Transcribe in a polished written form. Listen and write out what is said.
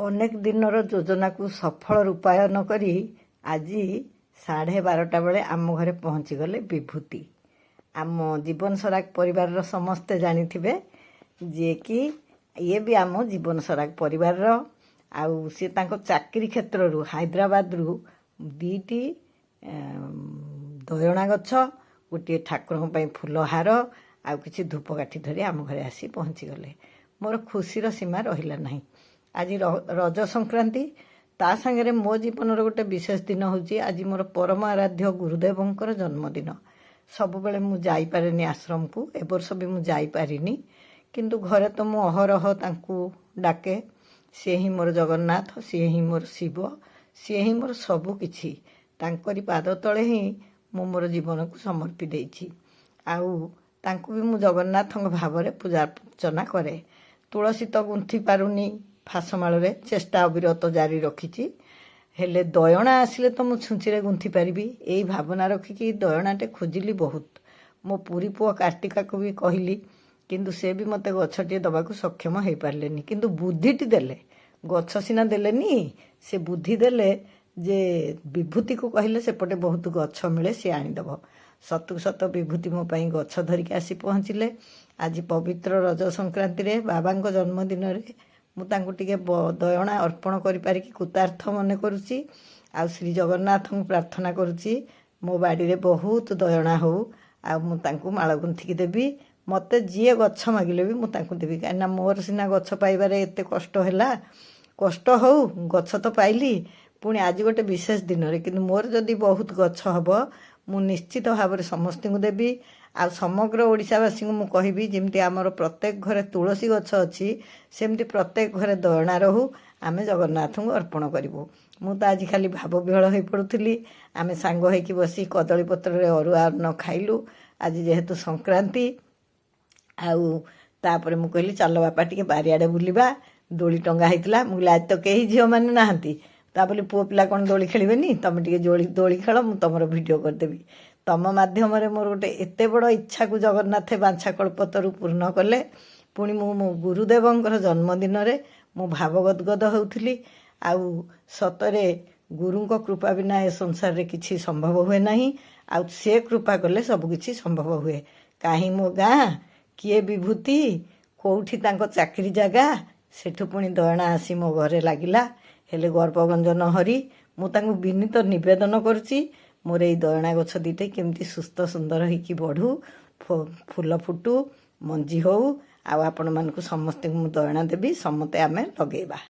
ଅନେକ ଦିନର ଯୋଜନାକୁ ସଫଳ ରୂପାୟନ କରି ଆଜି 12:30 ବେଳେ ଆମ ଘରେ ପହଞ୍ଚିଗଲେ ବିଭୂତି। ଆମ ଜୀବନ ସରାଗ ପରିବାରର ସମସ୍ତେ ଜାଣିଥିବେ, ଯିଏକି ଇଏ ବି ଆମ ଜୀବନ ସରାଗ ପରିବାରର। ଆଉ ସିଏ ତାଙ୍କ ଚାକିରି କ୍ଷେତ୍ରରୁ ହାଇଦ୍ରାବାଦରୁ 2ଟି ଦୟଣା ଗଛ, ଗୋଟିଏ ଠାକୁରଙ୍କ ପାଇଁ ଫୁଲହାର ଆଉ କିଛି ଧୂପକାଠି ଧରି ଆମ ଘରେ ଆସି ପହଞ୍ଚିଗଲେ। ମୋର ଖୁସିର ସୀମା ରହିଲା ନାହିଁ। ଆଜି ରଜ ସଂକ୍ରାନ୍ତି, ତା ସାଙ୍ଗରେ ମୋ ଜୀବନର ଗୋଟେ ବିଶେଷ ଦିନ ହେଉଛି ଆଜି ମୋର ପରମ ଆରାଧ୍ୟ ଗୁରୁଦେବଙ୍କର ଜନ୍ମଦିନ। ସବୁବେଳେ ମୁଁ ଯାଇପାରେନି ଆଶ୍ରମକୁ, ଏ ବର୍ଷ ବି ମୁଁ ଯାଇପାରିନି, କିନ୍ତୁ ଘରେ ତ ମୁଁ ଅହରହ ତାଙ୍କୁ ଡାକେ। ସିଏ ହିଁ ମୋର ଜଗନ୍ନାଥ, ସିଏ ହିଁ ମୋର ଶିବ, ସିଏ ହିଁ ମୋର ସବୁ କିଛି। ତାଙ୍କରି ପାଦ ତଳେ ହିଁ ମୁଁ ମୋର ଜୀବନକୁ ସମର୍ପି ଦେଇଛି। ଆଉ ତାଙ୍କୁ ବି ମୁଁ ଜଗନ୍ନାଥଙ୍କ ଭାବରେ ପୂଜା ଅର୍ଚ୍ଚନା କରେ। ତୁଳସୀ ତ ଗୁନ୍ଥି ପାରୁନି ଫାସମାଳରେ, ଚେଷ୍ଟା ଅବିରତ ଜାରି ରଖିଛି। ହେଲେ ଦୟଣା ଆସିଲେ ତ ମୁଁ ଛୁଞ୍ଚିରେ ଗୁନ୍ଥି ପାରିବି, ଏଇ ଭାବନା ରଖିକି ଦୟଣାଟେ ଖୋଜିଲି ବହୁତ। ମୋ ପୁରୀ ପୁଅ କାର୍ତ୍ତିକାକୁ ବି କହିଲି, କିନ୍ତୁ ସେ ବି ମୋତେ ଗଛଟିଏ ଦେବାକୁ ସକ୍ଷମ ହେଇପାରିଲେନି। କିନ୍ତୁ ବୁଦ୍ଧିଟି ଦେଲେ, ଗଛ ସିନା ଦେଲେନି, ସେ ବୁଦ୍ଧି ଦେଲେ ଯେ ବିଭୂତିକୁ କହିଲେ ସେପଟେ ବହୁତ ଗଛ ମିଳେ, ସିଏ ଆଣିଦେବ। ସତକୁ ସତ ବିଭୂତି ମୋ ପାଇଁ ଗଛ ଧରିକି ଆସି ପହଞ୍ଚିଲେ। ଆଜି ପବିତ୍ର ରଜ ସଂକ୍ରାନ୍ତିରେ, ବାବାଙ୍କ ଜନ୍ମଦିନରେ ମୁଁ ତାଙ୍କୁ ଟିକେ ଦୟଣା ଅର୍ପଣ କରିପାରିକି କୃତାର୍ଥ ମନେ କରୁଛି। ଆଉ ଶ୍ରୀ ଜଗନ୍ନାଥଙ୍କୁ ପ୍ରାର୍ଥନା କରୁଛି ମୋ ବାଡ଼ିରେ ବହୁତ ଦୟଣା ହଉ, ଆଉ ମୁଁ ତାଙ୍କୁ ମାଳ ଗୁନ୍ଥିକି ଦେବି। ମୋତେ ଯିଏ ଗଛ ମାଗିଲେ ବି ମୁଁ ତାଙ୍କୁ ଦେବି, କାହିଁକିନା ମୋର ସିନା ଗଛ ପାଇବାରେ ଏତେ କଷ୍ଟ ହେଲା। କଷ୍ଟ ହଉ, ଗଛ ତ ପାଇଲି। ପୁଣି ଆଜି ଗୋଟେ ବିଶେଷ ଦିନରେ, କିନ୍ତୁ ମୋର ଯଦି ବହୁତ ଗଛ ହବ, ମୁଁ ନିଶ୍ଚିତ ଭାବରେ ସମସ୍ତଙ୍କୁ ଦେବି। ଆଉ ସମଗ୍ର ଓଡ଼ିଶାବାସୀଙ୍କୁ ମୁଁ କହିବି, ଯେମିତି ଆମର ପ୍ରତ୍ୟେକ ଘରେ ତୁଳସୀ ଗଛ ଅଛି, ସେମିତି ପ୍ରତ୍ୟେକ ଘରେ ଦୟଣା ରହୁ, ଆମେ ଜଗନ୍ନାଥଙ୍କୁ ଅର୍ପଣ କରିବୁ। ମୁଁ ତ ଆଜି ଖାଲି ଭାବ ବିହ୍ୱଳ ହୋଇପଡ଼ୁଥିଲି। ଆମେ ସାଙ୍ଗ ହୋଇକି ବସି କଦଳୀ ପତ୍ରରେ ଅରୁଆ ଅନ୍ନ ଖାଇଲୁ, ଆଜି ଯେହେତୁ ସଂକ୍ରାନ୍ତି। ଆଉ ତାପରେ ମୁଁ କହିଲି, ଚାଲ ବାପା ଟିକେ ବାରିଆଡ଼େ ବୁଲିବା। ଦୋଳି ଟଙ୍ଗା ହେଇଥିଲା। ମୁଁ କହିଲି, ଆଜି ତ କେହି ଝିଅମାନେ ନାହାନ୍ତି, ତା ବୋଲି ପୁଅ ପିଲା କ'ଣ ଦୋଳି ଖେଳିବେନି? ତମେ ଟିକେ ଦୋଳି ଖେଳ, ମୁଁ ତମର ଭିଡ଼ିଓ କରିଦେବି। ତମ ମାଧ୍ୟମରେ ମୋର ଗୋଟେ ଏତେ ବଡ଼ ଇଚ୍ଛାକୁ ଜଗନ୍ନାଥ ବାଞ୍ଛା କଳ୍ପତରୁ ପୂର୍ଣ୍ଣ କଲେ। ପୁଣି ମୁଁ ମୋ ଗୁରୁଦେବଙ୍କର ଜନ୍ମଦିନରେ ମୁଁ ଭାବଗଦଗଦ ହେଉଥିଲି। ଆଉ ସତରେ ଗୁରୁଙ୍କ କୃପା ବିନା ଏ ସଂସାରରେ କିଛି ସମ୍ଭବ ହୁଏ ନାହିଁ। ଆଉ ସେ କୃପା କଲେ ସବୁକିଛି ସମ୍ଭବ ହୁଏ। କାହିଁ ମୋ ଗାଁ, କିଏ ବିଭୂତି, କେଉଁଠି ତାଙ୍କ ଚାକିରି ଜାଗା, ସେଠୁ ପୁଣି ଦୟଣା ଆସି ମୋ ଘରେ ଲାଗିଲା। ହେଲେ ଗର୍ଭଗଞ୍ଜନ ହରି ମୁଁ ତାଙ୍କୁ ବିନୀତ ନିବେଦନ କରୁଛି, ମୋର ଏଇ ଦୟଣା ଗଛ ଦୁଇଟା କେମିତି ସୁସ୍ଥ ସୁନ୍ଦର ହେଇକି ବଢ଼ୁ, ଫୁଲ ଫୁଟୁ, ମଞ୍ଜି ହଉ, ଆଉ ଆପଣମାନଙ୍କୁ ସମସ୍ତଙ୍କୁ ମୁଁ ଦୟଣା ଦେବି, ସମସ୍ତେ ଆମେ ଲଗେଇବା।